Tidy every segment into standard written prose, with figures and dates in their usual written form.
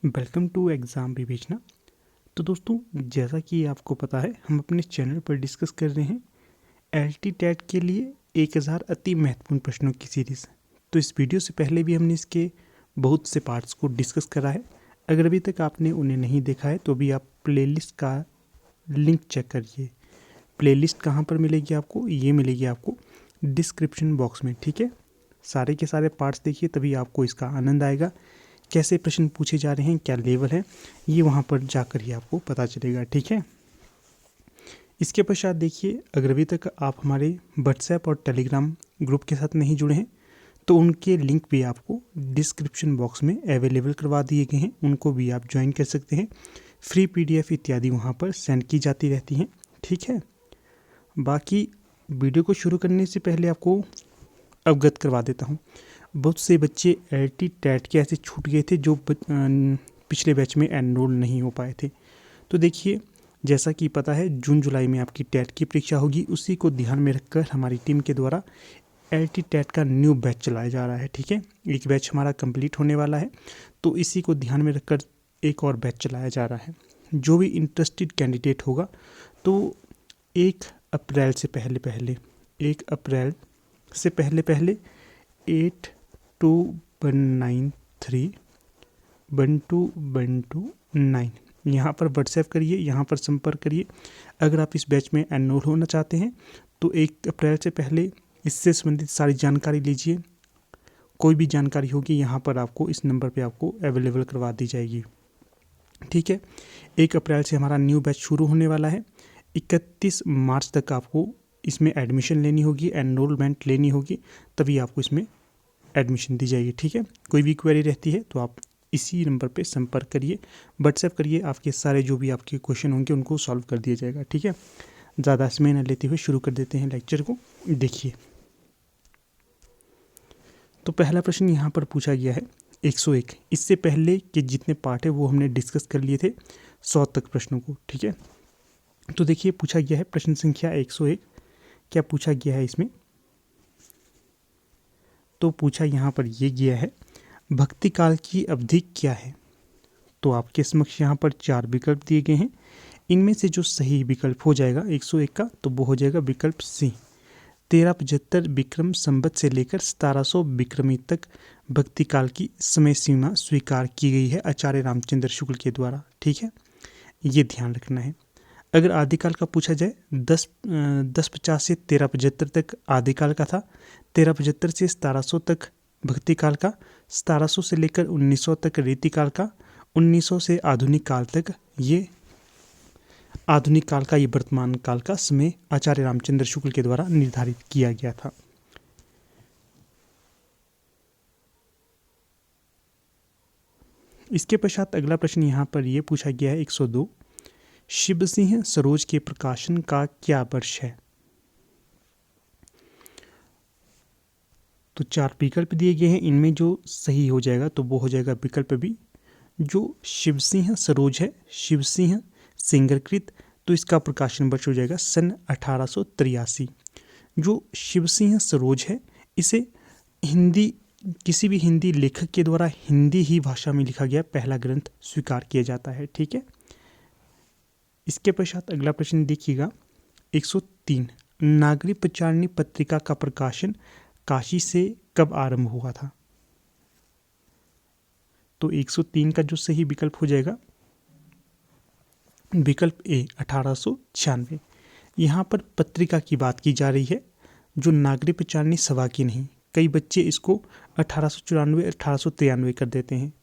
Welcome to exam विवेचना। तो दोस्तों, जैसा कि आपको पता है, हम अपने चैनल पर डिस्कस कर रहे हैं एलटी टेट के लिए 1000 अति महत्वपूर्ण प्रश्नों की सीरीज़। तो इस वीडियो से पहले भी हमने इसके बहुत से पार्ट्स को डिस्कस करा है। अगर अभी तक आपने उन्हें नहीं देखा है तो भी आप प्लेलिस्ट का लिंक चेक करिए। प्लेलिस्ट कहाँ पर मिलेगी आपको? ये मिलेगी आपको डिस्क्रिप्शन बॉक्स में, ठीक है। सारे के सारे पार्ट्स देखिए, तभी आपको इसका आनंद आएगा। कैसे प्रश्न पूछे जा रहे हैं, क्या लेवल है, ये वहाँ पर जाकर ही आपको पता चलेगा, ठीक है। इसके पश्चात देखिए, अगर अभी तक आप हमारे व्हाट्सएप और टेलीग्राम ग्रुप के साथ नहीं जुड़े हैं तो उनके लिंक भी आपको डिस्क्रिप्शन बॉक्स में अवेलेबल करवा दिए गए हैं, उनको भी आप ज्वाइन कर सकते हैं। फ्री पीडीएफ इत्यादि वहाँ पर सेंड की जाती रहती हैं, ठीक है। बाकी वीडियो को शुरू करने से पहले आपको अवगत करवा देता हूँ। बहुत से बच्चे एलटी टेट के ऐसे छूट गए थे जो पिछले बैच में एनरोल नहीं हो पाए थे। तो देखिए, जैसा कि पता है जून जुलाई में आपकी टेट की परीक्षा होगी, उसी को ध्यान में रखकर हमारी टीम के द्वारा एलटी टेट का न्यू बैच चलाया जा रहा है, ठीक है। एक बैच हमारा कंप्लीट होने वाला है, तो इसी को ध्यान में रखकर एक और बैच चलाया जा रहा है। जो भी इंटरेस्टेड कैंडिडेट होगा तो 1 अप्रैल से पहले 8293121229 यहाँ पर व्हाट्सएप करिए, यहाँ पर संपर्क करिए। अगर आप इस बैच में एनरोल होना चाहते हैं तो 1 अप्रैल से पहले इससे संबंधित सारी जानकारी लीजिए। कोई भी जानकारी होगी यहाँ पर आपको इस नंबर पे आपको अवेलेबल करवा दी जाएगी, ठीक है। 1 अप्रैल से हमारा न्यू बैच शुरू होने वाला है। 31 मार्च तक आपको इसमें एडमिशन लेनी होगी, एनरोलमेंट लेनी होगी, तभी आपको इसमें एडमिशन दी जाएगी, ठीक है। कोई भी क्वेरी रहती है तो आप इसी नंबर पे संपर्क करिए, व्हाट्सएप करिए। आपके सारे जो भी आपके क्वेश्चन होंगे उनको सॉल्व कर दिया जाएगा, ठीक है। ज़्यादा समय न लेते हुए शुरू कर देते हैं लेक्चर को। देखिए, तो पहला प्रश्न यहाँ पर पूछा गया है 101। इससे पहले के जितने पार्ट है वो हमने डिस्कस कर लिए थे 100 तक प्रश्नों को, ठीक है। तो देखिए, पूछा गया है प्रश्न संख्या 101। क्या पूछा गया है इसमें? तो पूछा यहाँ पर ये गया है, भक्ति काल की अवधि क्या है? तो आपके समक्ष यहाँ पर 4 विकल्प दिए गए हैं। इनमें से जो सही विकल्प हो जाएगा 101 का, तो वो हो जाएगा विकल्प सी। 1375 विक्रम संवत से लेकर 1700 विक्रमी तक भक्ति काल की समय सीमा स्वीकार की गई है आचार्य रामचंद्र शुक्ल के द्वारा, ठीक है। ये ध्यान रखना है। अगर आदिकाल का पूछा जाए, 1050 से 1375 तक आदिकाल का था, 1375 से 1700 तक भक्ति काल का, 1700 से लेकर 1900 तक रीतिकाल का, 1900 से आधुनिक काल तक ये आधुनिक काल का, ये वर्तमान काल का समय आचार्य रामचंद्र शुक्ल के द्वारा निर्धारित किया गया था। इसके पश्चात अगला प्रश्न यहाँ पर ये पूछा गया है 102। शिव सिंह सरोज के प्रकाशन का क्या वर्ष है? तो 4 विकल्प दिए गए हैं, इनमें जो सही हो जाएगा तो वो हो जाएगा विकल्प बी। जो शिव सिंह सरोज है, शिव सिंह सिंगरकृत, तो इसका प्रकाशन वर्ष हो जाएगा सन 1883। जो शिव सिंह सरोज है, इसे किसी भी हिंदी लेखक के द्वारा हिंदी ही भाषा में लिखा गया पहला ग्रंथ स्वीकार किया जाता है, ठीक है। इसके पश्चात अगला प्रश्न देखिएगा 103। नागरी प्रचारणी पत्रिका का प्रकाशन काशी से कब आरंभ हुआ था? तो 103 का जो सही विकल्प हो जाएगा विकल्प ए 1896। यहाँ पर पत्रिका की बात की जा रही है, जो नागरी प्रचारणी सभा की नहीं। कई बच्चे इसको 1894 1893 कर देते हैं,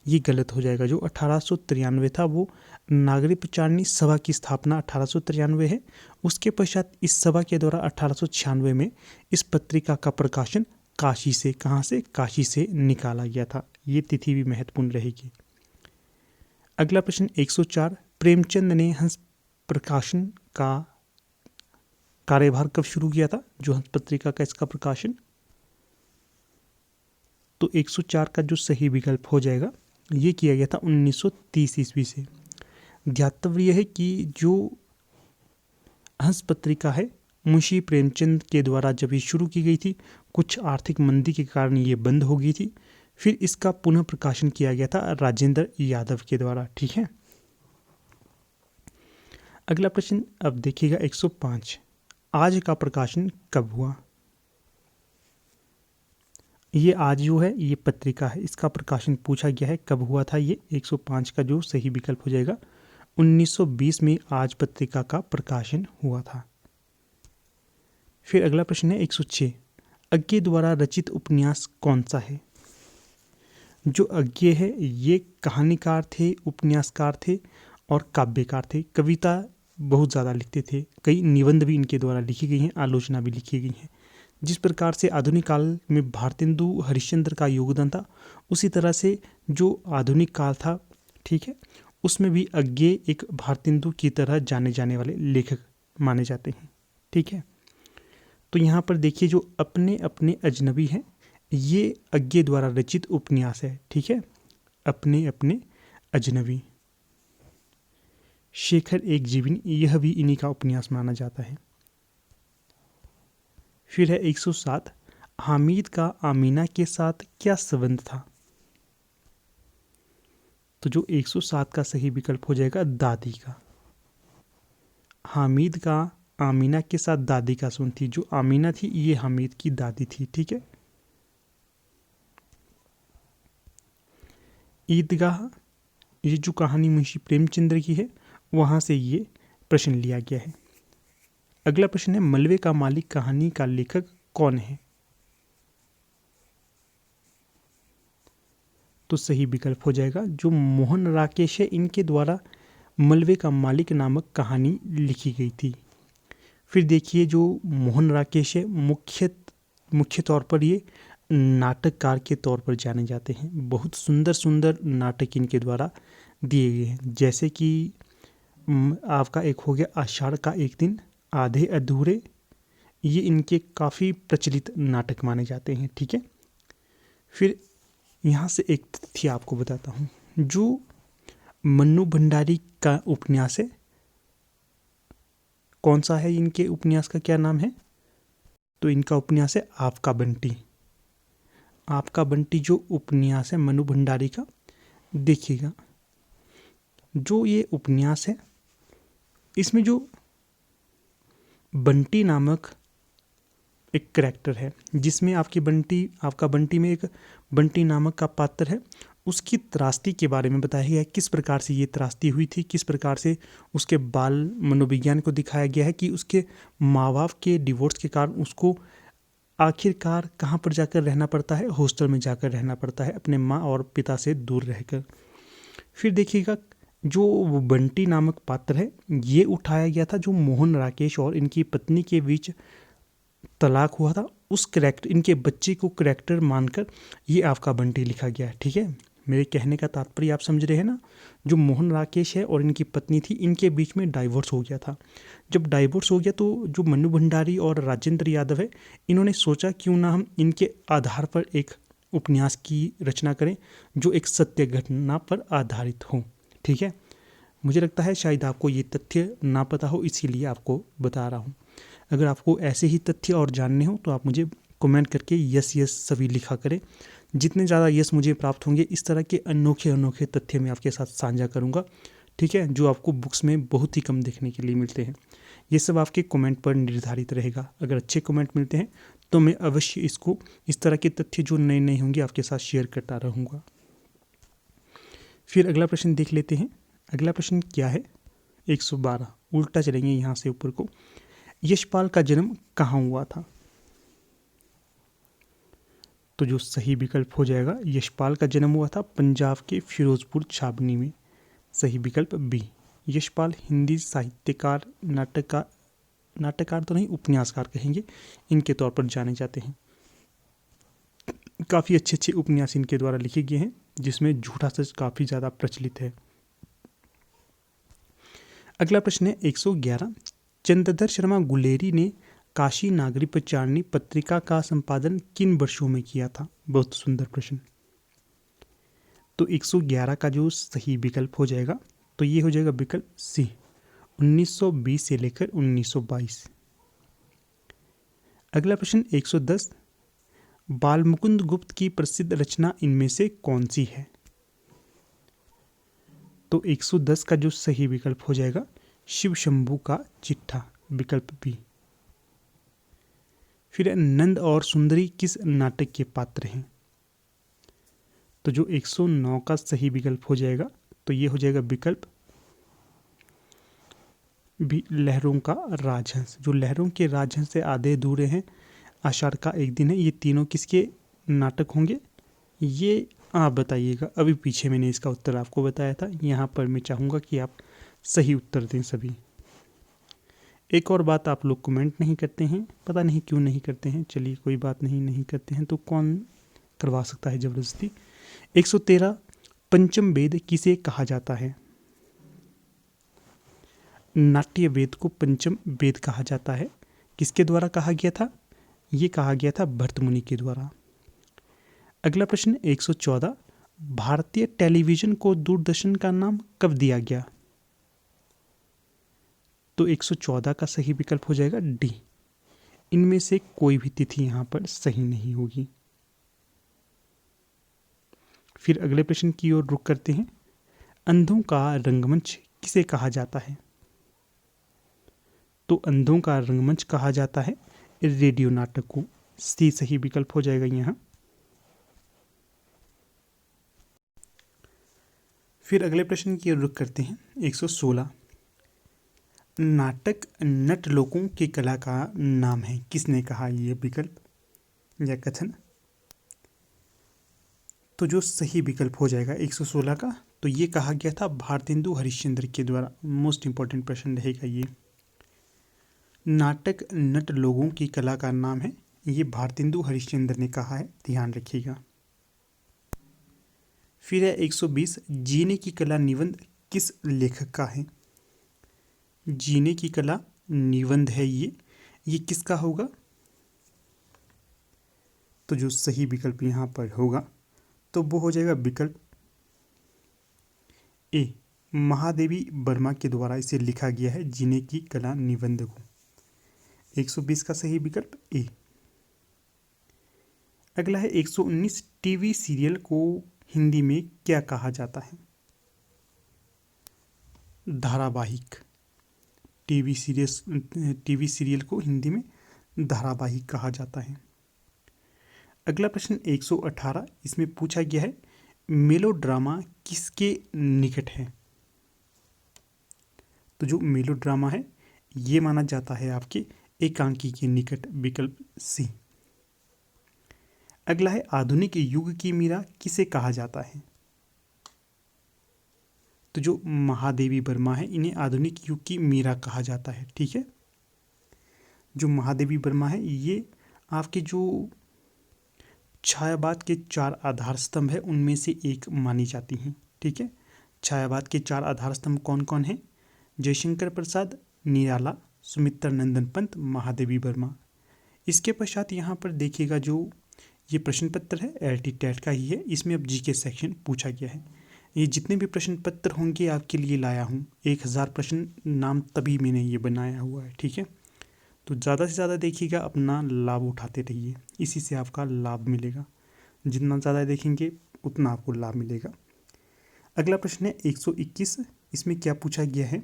ये गलत हो जाएगा। जो 1893 था वो नागरी प्रचारणी सभा की स्थापना 1893 है। उसके पश्चात इस सभा के द्वारा 1896 में इस पत्रिका का प्रकाशन काशी से, कहाँ से? काशी से निकाला गया था। ये तिथि भी महत्वपूर्ण रहेगी। अगला प्रश्न 104। प्रेमचंद ने हंस प्रकाशन का कार्यभार कब शुरू किया था? जो हंस पत्रिका का इसका प्रकाशन, तो 104 का जो सही विकल्प हो जाएगा ये किया गया था 1930 ईस्वी से। ध्यातव्य यह है कि जो हंस पत्रिका है मुंशी प्रेमचंद के द्वारा जब ये शुरू की गई थी, कुछ आर्थिक मंदी के कारण ये बंद हो गई थी। फिर इसका पुनः प्रकाशन किया गया था राजेंद्र यादव के द्वारा। ठीक है, अगला प्रश्न अब देखिएगा 105, आज का प्रकाशन कब हुआ। ये आज जो है ये पत्रिका है, इसका प्रकाशन पूछा गया है कब हुआ था। ये 105 का जो सही विकल्प हो जाएगा 1920 में आज पत्रिका का प्रकाशन हुआ था। फिर अगला प्रश्न है 106, अज्ञे द्वारा रचित उपन्यास कौन सा है। जो अज्ञे है ये कहानीकार थे, उपन्यासकार थे और काव्यकार थे। कविता बहुत ज़्यादा लिखते थे, कई निबंध भी इनके द्वारा लिखी गई हैं, आलोचना भी लिखी गई हैं। जिस प्रकार से आधुनिक काल में भारतेंदु हरिश्चंद्र का योगदान था, उसी तरह से जो आधुनिक काल था, ठीक है, उसमें भी अज्ञे एक भारतेंदु की तरह जाने जाने वाले लेखक माने जाते हैं। ठीक है, तो यहाँ पर देखिए जो अपने अपने अजनबी हैं, ये अज्ञे द्वारा रचित उपन्यास है। ठीक है, अपने अपने अजनबी। शेखर एक जीवनी, यह भी इन्हीं का उपन्यास माना जाता है। फिर है 107, हामिद का आमीना के साथ क्या संबंध था। तो जो 107 का सही विकल्प हो जाएगा दादी का। हामिद का आमीना के साथ दादी का संबंध थी। जो आमीना थी ये हामिद की दादी थी। ठीक है, ईदगाह, ये जो कहानी मुंशी प्रेमचंद्र की है वहाँ से ये प्रश्न लिया गया है। अगला प्रश्न है, मलबे का मालिक कहानी का लेखक कौन है। तो सही विकल्प हो जाएगा जो मोहन राकेश है, इनके द्वारा मलबे का मालिक नामक कहानी लिखी गई थी। फिर देखिए जो मोहन राकेश है मुख्य तौर पर ये नाटककार के तौर पर जाने जाते हैं। बहुत सुंदर सुंदर नाटक इनके द्वारा दिए गए हैं, जैसे कि आपका एक हो गया आषाढ़ का एक दिन, आधे अधूरे, ये इनके काफ़ी प्रचलित नाटक माने जाते हैं। ठीक है, फिर यहाँ से एक तथ्य आपको बताता हूँ, जो मन्नू भंडारी का उपन्यास है, कौन सा है, इनके उपन्यास का क्या नाम है। तो इनका उपन्यास है आपका बंटी। आपका बंटी जो उपन्यास है मन्नू भंडारी का, देखिएगा जो ये उपन्यास है इसमें जो बंटी नामक एक करैक्टर है, जिसमें आपका बंटी में एक बंटी नामक का पात्र है, उसकी त्रासदी के बारे में बताया गया है। किस प्रकार से ये त्रासदी हुई थी, किस प्रकार से उसके बाल मनोविज्ञान को दिखाया गया है कि उसके माँ बाप के डिवोर्स के कारण उसको आखिरकार कहाँ पर जाकर रहना पड़ता है, हॉस्टल में जाकर रहना पड़ता है अपने माँ और पिता से दूर रहकर। फिर देखिएगा जो वो बंटी नामक पात्र है ये उठाया गया था जो मोहन राकेश और इनकी पत्नी के बीच तलाक हुआ था, उस करैक्टर, इनके बच्चे को करैक्टर मानकर ये आपका बंटी लिखा गया है। ठीक है, मेरे कहने का तात्पर्य आप समझ रहे हैं ना। जो मोहन राकेश है और इनकी पत्नी थी, इनके बीच में डाइवोर्स हो गया था। जब डाइवोर्स हो गया तो जो मन्नू भंडारी और राजेंद्र यादव है, इन्होंने सोचा क्यों ना हम इनके आधार पर एक उपन्यास की रचना करें जो एक सत्य घटना पर आधारित हो। ठीक है, मुझे लगता है शायद आपको ये तथ्य ना पता हो, इसीलिए आपको बता रहा हूँ। अगर आपको ऐसे ही तथ्य और जानने हो तो आप मुझे कमेंट करके यस यस सभी लिखा करें। जितने ज़्यादा यस मुझे प्राप्त होंगे, इस तरह के अनोखे अनोखे तथ्य मैं आपके साथ साझा करूँगा। ठीक है, जो आपको बुक्स में बहुत ही कम देखने के लिए मिलते हैं। ये सब आपके कमेंट पर निर्धारित रहेगा। अगर अच्छे कमेंट मिलते हैं तो मैं अवश्य इसको, इस तरह के तथ्य जो नए नए होंगे आपके साथ शेयर करता रहूँगा। फिर अगला प्रश्न देख लेते हैं। अगला प्रश्न क्या है, 112, उल्टा चलेंगे यहाँ से ऊपर को। यशपाल का जन्म कहाँ हुआ था। तो जो सही विकल्प हो जाएगा, यशपाल का जन्म हुआ था पंजाब के फिरोजपुर छावनी में। सही विकल्प बी। यशपाल हिंदी साहित्यकार, नाटककार तो नहीं, उपन्यासकार कहेंगे, इनके तौर पर जाने जाते हैं। काफ़ी अच्छे अच्छे उपन्यास इनके द्वारा लिखे गए हैं, जिसमें झूठा सच काफ़ी ज़्यादा प्रचलित है। अगला प्रश्न है 111, चंद्रधर शर्मा गुलेरी ने काशी नागरी प्रचारणी पत्रिका का संपादन किन वर्षों में किया था। बहुत सुंदर प्रश्न। तो 111 का जो सही विकल्प हो जाएगा, तो ये हो जाएगा विकल्प सी, 1920 से लेकर 1922। अगला प्रश्न 110, बालमुकुंद गुप्त की प्रसिद्ध रचना इनमें से कौन सी है? तो 110 का जो सही विकल्प हो जाएगा शिव शंभू का चिट्ठा, विकल्प बी। फिर नंद और सुंदरी किस नाटक के पात्र हैं? तो जो 109 का सही विकल्प हो जाएगा तो ये हो जाएगा विकल्प भी, लहरों का राजहंस। जो लहरों के राजहंस से आधे अधूरे हैं, आषाढ़ का एक दिन है, ये तीनों किसके नाटक होंगे? ये आप बताइएगा। अभी पीछे मैंने इसका उत्तर आपको बताया था, यहाँ पर मैं चाहूँगा कि आप सही उत्तर दें सभी। एक और बात, आप लोग कमेंट नहीं करते हैं, पता नहीं क्यों नहीं करते हैं। चलिए कोई बात नहीं, नहीं करते हैं तो कौन करवा सकता है ज़बरदस्ती। 113 पंचम वेद किसे कहा जाता है? नाट्य वेद को पंचम वेद कहा जाता है। किसके द्वारा कहा गया था? ये कहा गया था भरत मुनि के द्वारा। अगला प्रश्न 114 भारतीय टेलीविजन को दूरदर्शन का नाम कब दिया गया? तो 114 का सही विकल्प हो जाएगा डी। इनमें से कोई भी तिथि यहाँ पर सही नहीं होगी। फिर अगले प्रश्न की ओर रुख करते हैं। अंधों का रंगमंच किसे कहा जाता है? तो अंधों का रंगमंच कहा जाता है रेडियो नाटक को। सी सही विकल्प हो जाएगा यहाँ। फिर अगले प्रश्न की ओर रुख करते हैं। 116 नाटक नट लोगों की कला का नाम है, किसने कहा ये विकल्प या कथन? तो जो सही विकल्प हो जाएगा 116 का, तो ये कहा गया था भारतेंदु हरिश्चंद्र के द्वारा। मोस्ट इंपॉर्टेंट प्रश्न रहेगा ये। नाटक नट लोगों की कला का नाम है, ये भारतेंदु हरिश्चंद्र ने कहा है, ध्यान रखिएगा। फिर है 120 जीने की कला निबंध किस लेखक का है? जीने की कला निबंध है ये किसका होगा? तो जो सही विकल्प यहाँ पर होगा तो वो हो जाएगा विकल्प ए, महादेवी वर्मा के द्वारा इसे लिखा गया है जीने की कला निबंध को। 120 का सही विकल्प ए। अगला है 119 टीवी सीरियल को हिंदी में क्या कहा जाता है? धारावाहिक। टीवी सीरियल को हिंदी में धारावाहिक कहा जाता है। अगला प्रश्न 118, इसमें पूछा गया है मेलोड्रामा किसके निकट है? तो जो मेलोड्रामा है ये माना जाता है आपके एकांकी के निकट, विकल्प सी। अगला है आधुनिक युग की मीरा किसे कहा जाता है? तो जो महादेवी वर्मा है इन्हें आधुनिक युग की मीरा कहा जाता है। ठीक है, जो महादेवी वर्मा है ये आपके जो छायावाद के 4 आधार स्तंभ है उनमें से एक मानी जाती हैं। ठीक है, छायावाद के 4 आधार स्तंभ कौन कौन है? जयशंकर प्रसाद, निराला, सुमित्रा नंदन पंत, महादेवी वर्मा। इसके पश्चात यहाँ पर देखिएगा जो ये प्रश्न पत्र है एलटी टेट का ही है, इसमें अब जीके सेक्शन पूछा गया है। ये जितने भी प्रश्न पत्र होंगे आपके लिए लाया हूँ, 1000 प्रश्न नाम तभी मैंने ये बनाया हुआ है। ठीक है, तो ज़्यादा से ज़्यादा देखिएगा, अपना लाभ उठाते रहिए, इसी से आपका लाभ मिलेगा। जितना ज़्यादा देखेंगे उतना आपको लाभ मिलेगा। अगला प्रश्न है 121, इसमें क्या पूछा गया है?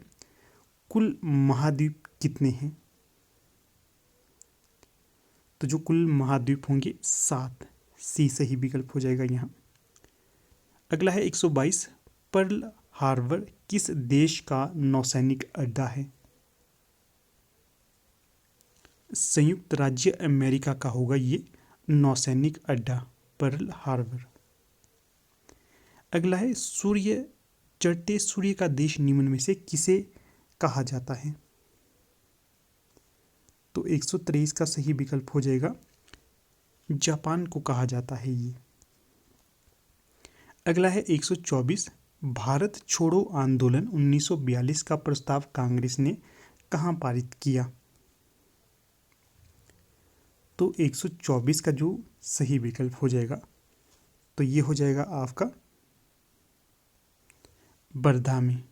कुल महाद्वीप कितने हैं? तो जो कुल महाद्वीप होंगे 7, सी सही विकल्प हो जाएगा यहाँ। अगला है 122, पर्ल हार्बर किस देश का नौसैनिक अड्डा है? संयुक्त राज्य अमेरिका का होगा ये नौसैनिक अड्डा, पर्ल हार्बर। अगला है सूर्य चढ़ते सूर्य का देश निम्न में से किसे कहा जाता है? तो 123 का सही विकल्प हो जाएगा जापान को कहा जाता है ये। अगला है 124, भारत छोड़ो आंदोलन 1942 का प्रस्ताव कांग्रेस ने कहाँ पारित किया? तो 124 का जो सही विकल्प हो जाएगा तो ये हो जाएगा आपका वर्धा में।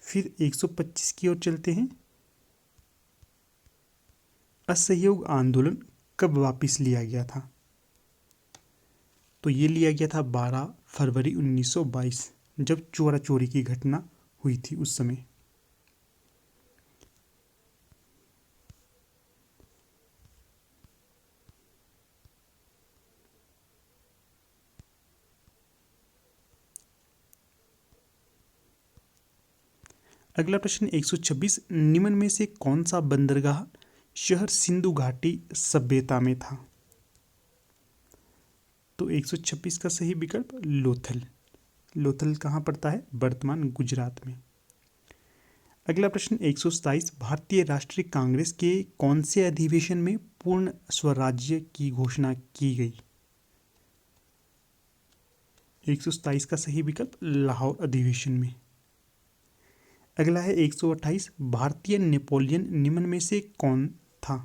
फिर 125 की ओर चलते हैं। असहयोग आंदोलन कब वापस लिया गया था? तो ये लिया गया था 12 फरवरी 1922, जब चोरा चोरी की घटना हुई थी उस समय। अगला प्रश्न 126, निम्न में से कौन सा बंदरगाह शहर सिंधु घाटी सभ्यता में था? तो 126 का सही विकल्प लोथल। लोथल कहाँ पड़ता है? वर्तमान गुजरात में। अगला प्रश्न 127, भारतीय राष्ट्रीय कांग्रेस के कौन से अधिवेशन में पूर्ण स्वराज्य की घोषणा की गई? 127 का सही विकल्प लाहौर अधिवेशन में। अगला है 128, भारतीय नेपोलियन निम्न में से कौन था?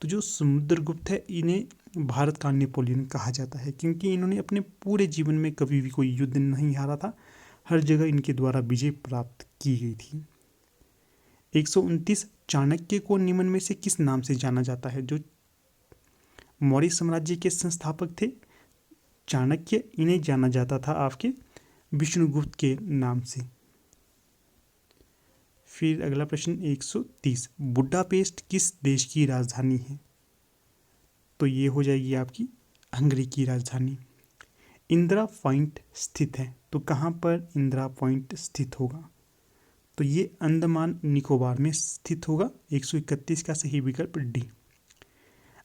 तो जो समुद्रगुप्त है, इन्हें भारत का नेपोलियन कहा जाता है, क्योंकि इन्होंने अपने पूरे जीवन में कभी भी कोई युद्ध नहीं हारा था, हर जगह इनके द्वारा विजय प्राप्त की गई थी। 129, चाणक्य को निम्न में से किस नाम से जाना जाता है? जो मौर्य साम्राज्य के संस्थापक थे चाणक्य, इन्हें जाना जाता था आपके विष्णुगुप्त के नाम से। फिर अगला प्रश्न 130, बुडापेस्ट किस देश की राजधानी है? तो ये हो जाएगी आपकी हंगरी की राजधानी। इंदिरा पॉइंट स्थित है, तो कहाँ पर इंदिरा पॉइंट स्थित होगा? तो ये अंडमान निकोबार में स्थित होगा। 131 का सही विकल्प डी।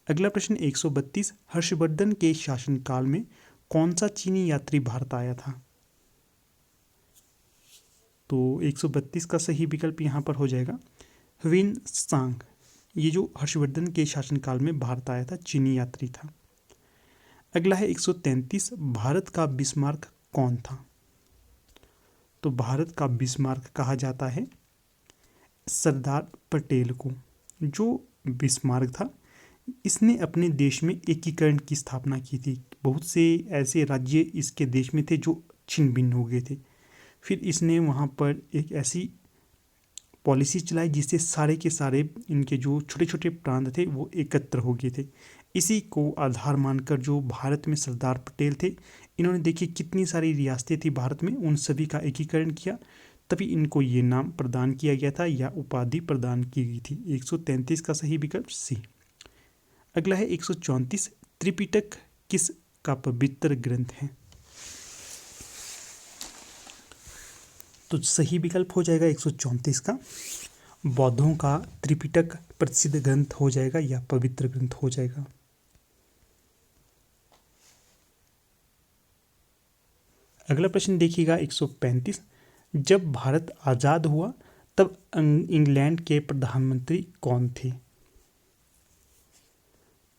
अगला प्रश्न 132, हर्षवर्धन के शासनकाल में कौन सा चीनी यात्री भारत आया था? तो 132 का सही विकल्प यहाँ पर हो जाएगा ह्वेन सांग। ये जो हर्षवर्धन के शासनकाल में भारत आया था, चीनी यात्री था। अगला है 133, भारत का बिस्मार्क कौन था? तो भारत का बिस्मार्क कहा जाता है सरदार पटेल को। जो बिस्मार्क था, इसने अपने देश में एकीकरण की स्थापना की थी। बहुत से ऐसे राज्य इसके देश में थे जो छिन्न भिन्न हो गए थे। फिर इसने वहाँ पर एक ऐसी पॉलिसी चलाई जिससे सारे के सारे इनके जो छोटे छोटे प्रांत थे वो एकत्र हो गए थे। इसी को आधार मानकर जो भारत में सरदार पटेल थे, इन्होंने देखिए कितनी सारी रियासतें थी भारत में, उन सभी का एकीकरण किया, तभी इनको ये नाम प्रदान किया गया था या उपाधि प्रदान की गई थी। 133 का सही विकल्प सी। अगला है 134, त्रिपिटक किस का पवित्र ग्रंथ है? तो सही विकल्प हो जाएगा 134 का बौद्धों का त्रिपिटक प्रसिद्ध ग्रंथ हो जाएगा या पवित्र ग्रंथ हो जाएगा। अगला प्रश्न देखिएगा 135, जब भारत आज़ाद हुआ तब इंग्लैंड के प्रधानमंत्री कौन थे?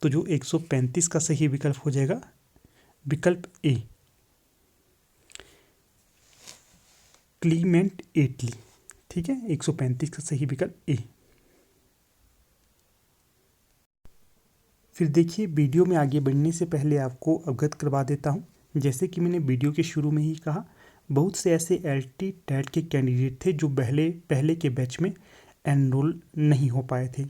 तो जो 135 का सही विकल्प हो जाएगा विकल्प ए, क्लीमेंट एटली। ठीक है, 135 का सही विकल्प ए। फिर देखिए, वीडियो में आगे बढ़ने से पहले आपको अवगत करवा देता हूँ, जैसे कि मैंने वीडियो के शुरू में ही कहा, बहुत से ऐसे एलटी टेट के कैंडिडेट थे जो पहले के बैच में एनरोल नहीं हो पाए थे।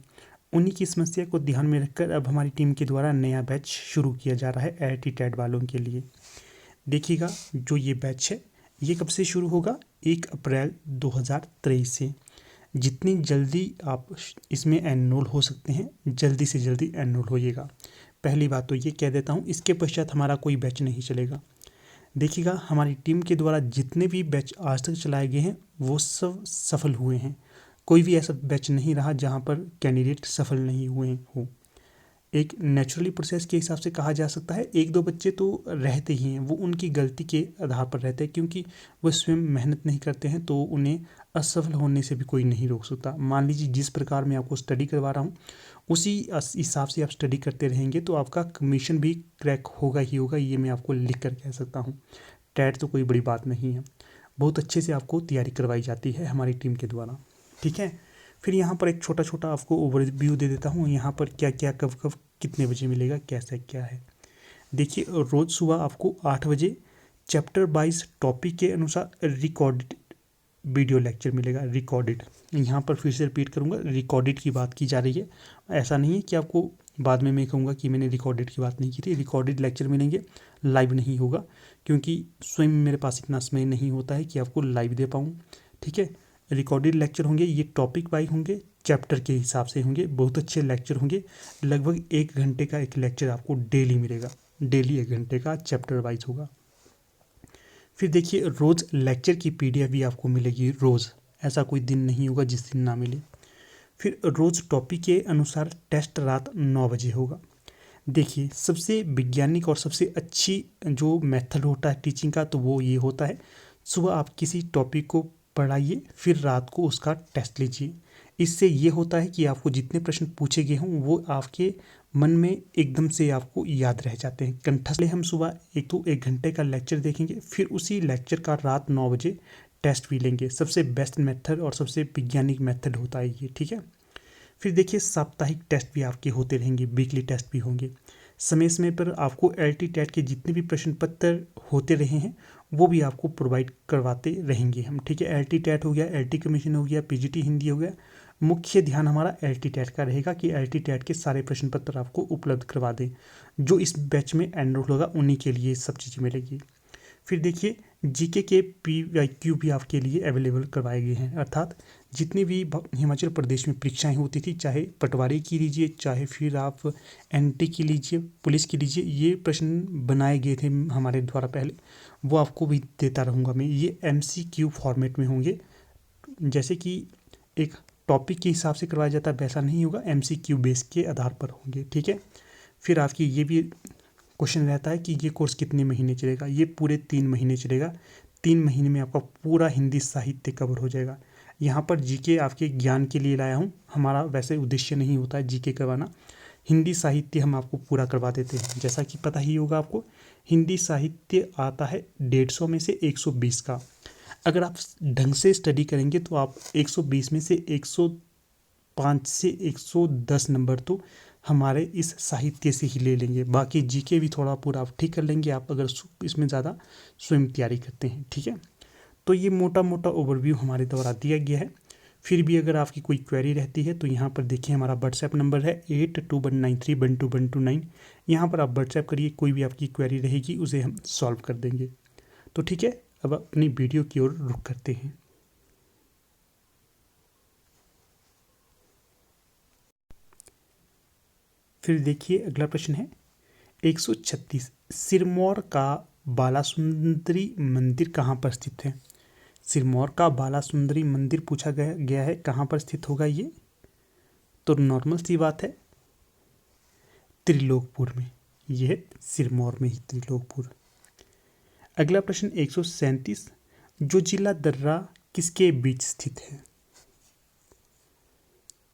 उन्हीं की समस्या को ध्यान में रखकर अब हमारी टीम के द्वारा नया बैच शुरू किया जा रहा है एलटी टेट वालों के लिए। देखिएगा, जो ये बैच है ये कब से शुरू होगा? 1 अप्रैल 2023 से। जितनी जल्दी आप इसमें एनरोल हो सकते हैं, जल्दी से जल्दी एनरोल होइएगा। पहली बात तो ये कह देता हूँ, इसके पश्चात हमारा कोई बैच नहीं चलेगा। देखिएगा, हमारी टीम के द्वारा जितने भी बैच आज तक चलाए गए हैं वो सब सफल हुए हैं। कोई भी ऐसा बैच नहीं रहा जहाँ पर कैंडिडेट सफल नहीं हुए हो। एक नेचुरली प्रोसेस के हिसाब से कहा जा सकता है, 1-2 बच्चे तो रहते ही हैं, वो उनकी गलती के आधार पर रहते हैं, क्योंकि वो स्वयं मेहनत नहीं करते हैं, तो उन्हें असफल होने से भी कोई नहीं रोक सकता। मान लीजिए जिस प्रकार मैं आपको स्टडी करवा रहा हूँ, उसी हिसाब से आप स्टडी करते रहेंगे तो आपका कमीशन भी क्रैक होगा ही होगा, ये मैं आपको लिख कर कह सकता हूँ। टैट तो कोई बड़ी बात नहीं है, बहुत अच्छे से आपको तैयारी करवाई जाती है हमारी टीम के द्वारा। ठीक है, फिर यहाँ पर एक छोटा छोटा आपको ओवरव्यू दे देता हूँ, यहाँ पर क्या क्या कब कब कितने बजे मिलेगा, कैसा क्या है। देखिए, रोज़ सुबह आपको 8 बजे चैप्टर 22 टॉपिक के अनुसार रिकॉर्डेड वीडियो लेक्चर मिलेगा रिकॉर्डेड। यहाँ पर फिर से रिपीट करूँगा, रिकॉर्डेड की बात की जा रही है। ऐसा नहीं है कि आपको बाद में मैं कहूँगा कि मैंने रिकॉर्डेड की बात नहीं की थी। रिकॉर्डेड लेक्चर मिलेंगे, लाइव नहीं होगा, क्योंकि स्वयं मेरे पास इतना समय नहीं होता है कि आपको लाइव दे पाऊँ। ठीक है, रिकॉर्डेड लेक्चर होंगे, ये टॉपिक वाइज होंगे, चैप्टर के हिसाब से होंगे, बहुत अच्छे लेक्चर होंगे। लगभग 1 घंटे का एक लेक्चर आपको डेली मिलेगा, डेली 1 घंटे का चैप्टर वाइज होगा। फिर देखिए, रोज़ लेक्चर की पीडीएफ भी आपको मिलेगी रोज़, ऐसा कोई दिन नहीं होगा जिस दिन ना मिले। फिर रोज़ टॉपिक के अनुसार टेस्ट रात 9 बजे होगा। देखिए, सबसे वैज्ञानिक और सबसे अच्छी जो मेथड होता है टीचिंग का, तो वो ये होता है, सुबह आप किसी टॉपिक को पढ़ाइए, फिर रात को उसका टेस्ट लीजिए। इससे ये होता है कि आपको जितने प्रश्न पूछे गए हों वो आपके मन में एकदम से आपको याद रह जाते हैं, कंठस्थ। हम सुबह 1 घंटे का लेक्चर देखेंगे, फिर उसी लेक्चर का रात 9 बजे टेस्ट भी लेंगे। सबसे बेस्ट मेथड और सबसे वैज्ञानिक मेथड होता है ये। ठीक है, फिर देखिए, साप्ताहिक टेस्ट भी आपके होते रहेंगे, वीकली टेस्ट भी होंगे। समय समय पर आपको LT टेट के जितने भी प्रश्न पत्र होते रहे हैं वो भी आपको प्रोवाइड करवाते रहेंगे हम। ठीक है, LT टेट हो गया, LT कमीशन हो गया, PGT हिंदी हो गया। मुख्य ध्यान हमारा LT टेट का रहेगा कि LT टेट के सारे प्रश्न पत्र आपको उपलब्ध करवा दें। जो इस बैच में एनरोल होगा उन्हीं के लिए सब चीज़ मिलेगी। फिर देखिए, GK के PYQ भी आपके लिए अवेलेबल करवाए गए हैं, अर्थात जितनी भी हिमाचल प्रदेश में परीक्षाएं होती थी, चाहे पटवारी की लीजिए, चाहे फिर आप NT की लीजिए, पुलिस की लीजिए, ये प्रश्न बनाए गए थे हमारे द्वारा पहले, वो आपको भी देता रहूँगा मैं। ये MCQ फॉर्मेट में होंगे, जैसे कि एक टॉपिक के हिसाब से करवाया जाता है वैसा नहीं होगा, MCQ बेस के आधार पर होंगे। ठीक है, फिर आपकी ये भी क्वेश्चन रहता है कि ये कोर्स कितने महीने चलेगा। ये पूरे 3 महीने चलेगा। 3 महीने में आपका पूरा हिंदी साहित्य कवर हो जाएगा। यहाँ पर GK आपके ज्ञान के लिए लाया हूँ, हमारा वैसे उद्देश्य नहीं होता है GK करवाना। हिंदी साहित्य हम आपको पूरा करवा देते हैं। जैसा कि पता ही होगा आपको, हिंदी साहित्य आता है 150 में से 120 का। अगर आप ढंग से स्टडी करेंगे तो आप 120 में से 105 से 110 नंबर तो हमारे इस साहित्य से ही ले लेंगे। बाकी GK भी थोड़ा पूरा आप ठीक कर लेंगे आप, अगर इसमें ज़्यादा स्वयं तैयारी करते हैं। ठीक है, तो ये मोटा मोटा ओवरव्यू हमारे द्वारा दिया गया है। फिर भी अगर आपकी कोई क्वेरी रहती है तो यहाँ पर देखिए, हमारा व्हाट्सएप नंबर है 8219312129। यहाँ पर आप व्हाट्सएप करिए, कोई भी आपकी क्वेरी रहेगी उसे हम सॉल्व कर देंगे। तो ठीक है, अब अपनी वीडियो की ओर रुख करते हैं। फिर देखिए, अगला प्रश्न है 136, सिरमौर का बालासुंदरी मंदिर कहाँ पर स्थित है। सिरमौर का बालासुंदरी मंदिर पूछा गया है, कहाँ पर स्थित होगा ये। तो नॉर्मल सी बात है, त्रिलोकपुर में। यह सिरमौर में ही त्रिलोकपुर। अगला प्रश्न 137, जो जिला दर्रा किसके बीच स्थित है।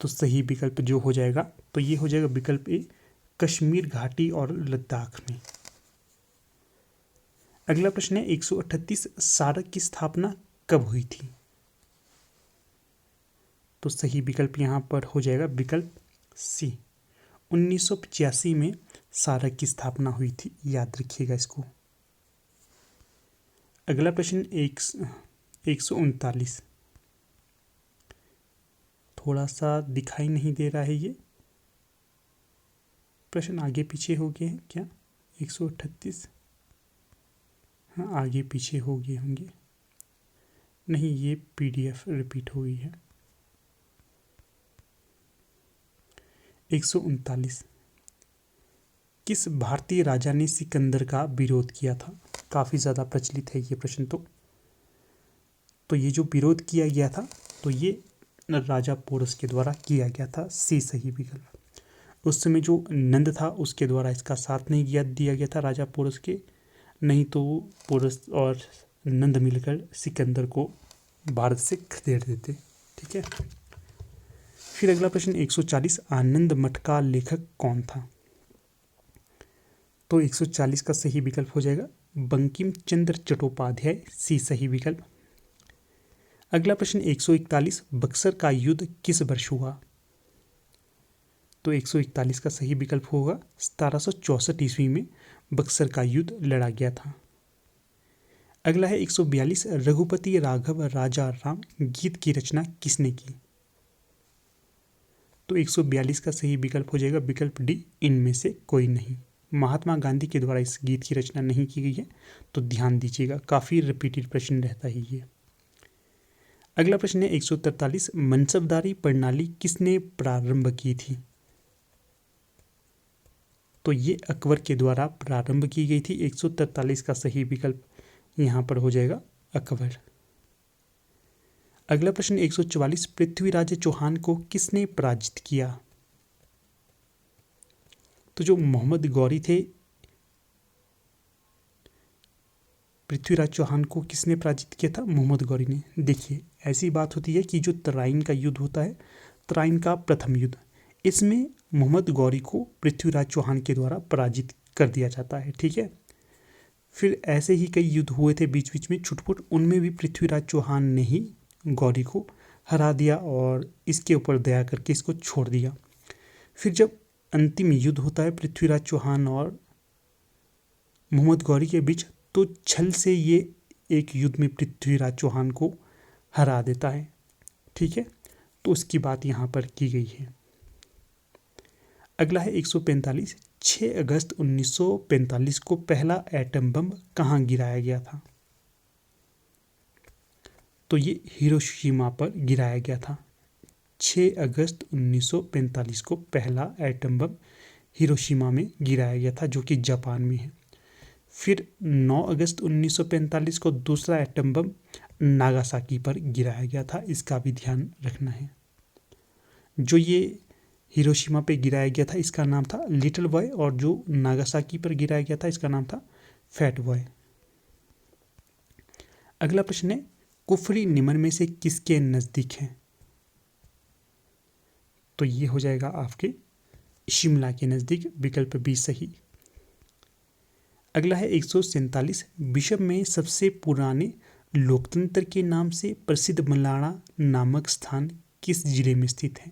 तो सही विकल्प जो हो जाएगा, तो ये हो जाएगा विकल्प ए, कश्मीर घाटी और लद्दाख में। अगला प्रश्न है 138, सारक की स्थापना कब हुई थी। तो सही विकल्प यहाँ पर हो जाएगा विकल्प सी, 1985 में सारक की स्थापना हुई थी, याद रखिएगा इसको। अगला प्रश्न 139, थोड़ा सा दिखाई नहीं दे रहा है ये प्रश्न, आगे पीछे हो गए हैं क्या। 138, हाँ आगे पीछे हो गए होंगे, नहीं ये PDF रिपीट हो गई है। 139, किस भारतीय राजा ने सिकंदर का विरोध किया था। काफ़ी ज़्यादा प्रचलित है ये प्रश्न। तो ये जो विरोध किया गया था, तो ये राजा पोरस के द्वारा किया गया था, सी सही विकल्प। उस समय जो नंद था उसके द्वारा इसका साथ नहीं दिया गया था राजा पोरस के, नहीं तो पोरस और नंद मिलकर सिकंदर को भारत से खदेड़ देते। ठीक है, फिर अगला प्रश्न 140, आनंद मठ का लेखक कौन था। तो 140 का सही विकल्प हो जाएगा बंकिम चंद्र चट्टोपाध्याय, सी सही विकल्प। अगला प्रश्न 141, बक्सर का युद्ध किस वर्ष हुआ। तो 141 का सही विकल्प होगा 1764 ईस्वी में बक्सर का युद्ध लड़ा गया था। अगला है 142, रघुपति राघव राजा राम गीत की रचना किसने की? तो 142 का सही विकल्प हो जाएगा विकल्प डी, इनमें से कोई नहीं। महात्मा गांधी के द्वारा इस गीत की रचना नहीं की गई है, तो ध्यान दीजिएगा, काफ़ी रिपीटेड प्रश्न रहता है ये। अगला प्रश्न है 143, मनसबदारी प्रणाली किसने प्रारंभ की थी? तो ये अकबर के द्वारा प्रारंभ की गई थी। 143 का सही विकल्प यहाँ पर हो जाएगा अकबर। अगला प्रश्न 144, पृथ्वीराज चौहान को किसने पराजित किया? तो जो मोहम्मद गौरी थे, पृथ्वीराज चौहान को किसने पराजित किया था? मोहम्मद गौरी ने। देखिए, ऐसी बात होती है कि जो तराइन का युद्ध होता है, तराइन का प्रथम युद्ध, इसमें मोहम्मद गौरी को पृथ्वीराज चौहान के द्वारा पराजित कर दिया जाता है। ठीक है, फिर ऐसे ही कई युद्ध हुए थे बीच बीच में छुटपुट, उनमें भी पृथ्वीराज चौहान ने ही गौरी को हरा दिया और इसके ऊपर दया करके इसको छोड़ दिया। फिर जब अंतिम युद्ध होता है पृथ्वीराज चौहान और मोहम्मद गौरी के बीच, तो छल से ये एक युद्ध में पृथ्वीराज चौहान को हरा देता है। ठीक है, तो उसकी बात यहाँ पर की गई है। अगला है 145, 6 अगस्त 1945 को पहला एटम बम कहाँ गिराया गया था? तो ये हिरोशिमा पर गिराया गया था। 6 अगस्त 1945 को पहला एटम बम हिरोशिमा में गिराया गया था, जो कि जापान में है। फिर 9 अगस्त 1945 को दूसरा एटम बम नागासाकी पर गिराया गया था, इसका भी ध्यान रखना है। जो ये हिरोशिमा पे गिराया गया था इसका नाम था लिटिल बॉय, और जो नागासाकी पर गिराया गया था इसका नाम था फैट बॉय। अगला प्रश्न है, कुफरी निम्न में से किसके नज़दीक है? तो ये हो जाएगा आपके शिमला के नज़दीक, विकल्प बी सही। अगला है 147, विश्व में सबसे पुराने लोकतंत्र के नाम से प्रसिद्ध मलाना नामक स्थान किस जिले में स्थित है?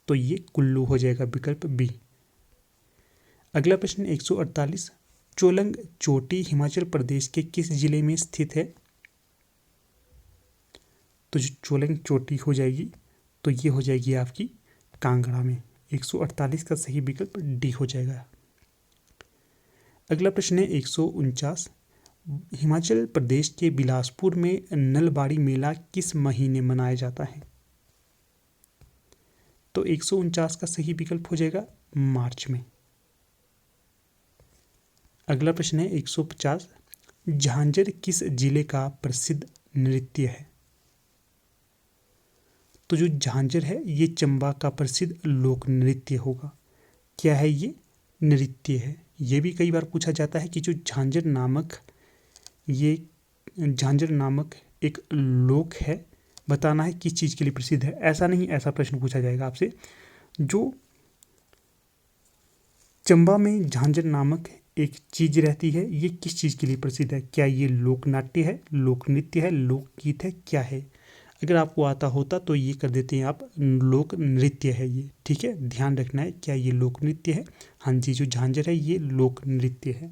तो ये कुल्लू हो जाएगा, विकल्प बी। अगला प्रश्न 148, चोलंग चोटी हिमाचल प्रदेश के किस जिले में स्थित है? तो जो चोलंग चोटी हो जाएगी, तो ये हो जाएगी आपकी कांगड़ा में। 148 का सही विकल्प डी हो जाएगा। अगला प्रश्न है 149, हिमाचल प्रदेश के बिलासपुर में नलबाड़ी मेला किस महीने मनाया जाता है? तो 149 का सही विकल्प हो जाएगा मार्च में। अगला प्रश्न है 150, झांझर किस जिले का प्रसिद्ध नृत्य है? तो जो झांझर है ये चंबा का प्रसिद्ध लोक नृत्य होगा। क्या है ये? नृत्य है। ये भी कई बार पूछा जाता है कि जो झांझर नामक एक लोक है, बताना है किस चीज़ के लिए प्रसिद्ध है। ऐसा नहीं, ऐसा प्रश्न पूछा जाएगा आपसे, जो चंबा में झांझर नामक एक चीज़ रहती है, ये किस चीज़ के लिए प्रसिद्ध है? क्या ये लोक नाट्य है, लोक नृत्य है, लोकगीत है, क्या है? अगर आपको आता होता तो ये कर देते हैं आप, लोक नृत्य है ये। ठीक है, ध्यान रखना है, क्या ये लोक नृत्य है? हाँ जी, जो झांझर है ये लोक नृत्य है।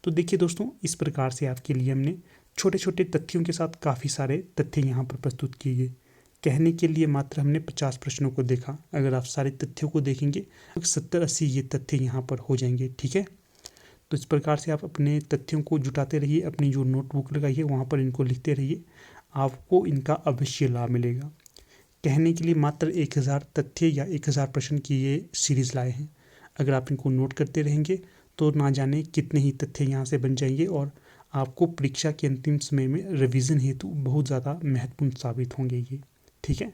तो देखिए दोस्तों, इस प्रकार से आपके लिए हमने छोटे छोटे तथ्यों के साथ काफ़ी सारे तथ्य यहाँ पर प्रस्तुत किए गए। कहने के लिए मात्र हमने 50 प्रश्नों को देखा, अगर आप सारे तथ्यों को देखेंगे तो 70-80 ये तथ्य यहाँ पर हो जाएंगे। ठीक है, तो इस प्रकार से आप अपने तथ्यों को जुटाते रहिए, अपनी जो नोटबुक लगाइए वहाँ पर इनको लिखते रहिए, आपको इनका अवश्य लाभ मिलेगा। कहने के लिए मात्र 1000 तथ्य या 1000 प्रश्न की ये सीरीज़ लाए हैं। अगर आप इनको नोट करते रहेंगे तो ना जाने कितने ही तथ्य यहाँ से बन जाएंगे और आपको परीक्षा के अंतिम समय में रिवीजन हेतु बहुत ज़्यादा महत्वपूर्ण साबित होंगे ये। ठीक है,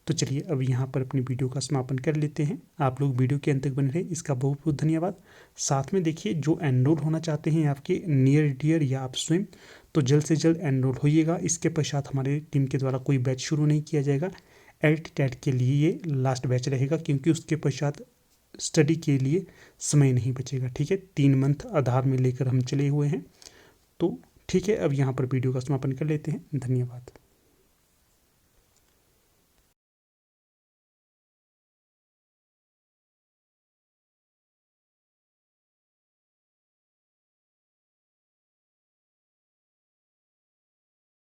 तो चलिए अब यहाँ पर अपनी वीडियो का समापन कर लेते हैं। आप लोग वीडियो के अंत तक बने रहे, इसका बहुत बहुत धन्यवाद। साथ में देखिए, जो एनरोल होना चाहते हैं आपके नियर डियर या आप स्वयं, तो जल्द से जल्द एनरोल होइएगा। इसके पश्चात हमारे टीम के द्वारा कोई बैच शुरू नहीं किया जाएगा। LT-TET के लिए ये लास्ट बैच रहेगा, क्योंकि उसके पश्चात स्टडी के लिए समय नहीं बचेगा। ठीक है, 3 मंथ आधार में लेकर हम चले हुए हैं। तो ठीक है, अब यहाँ पर वीडियो का समापन कर लेते हैं। धन्यवाद।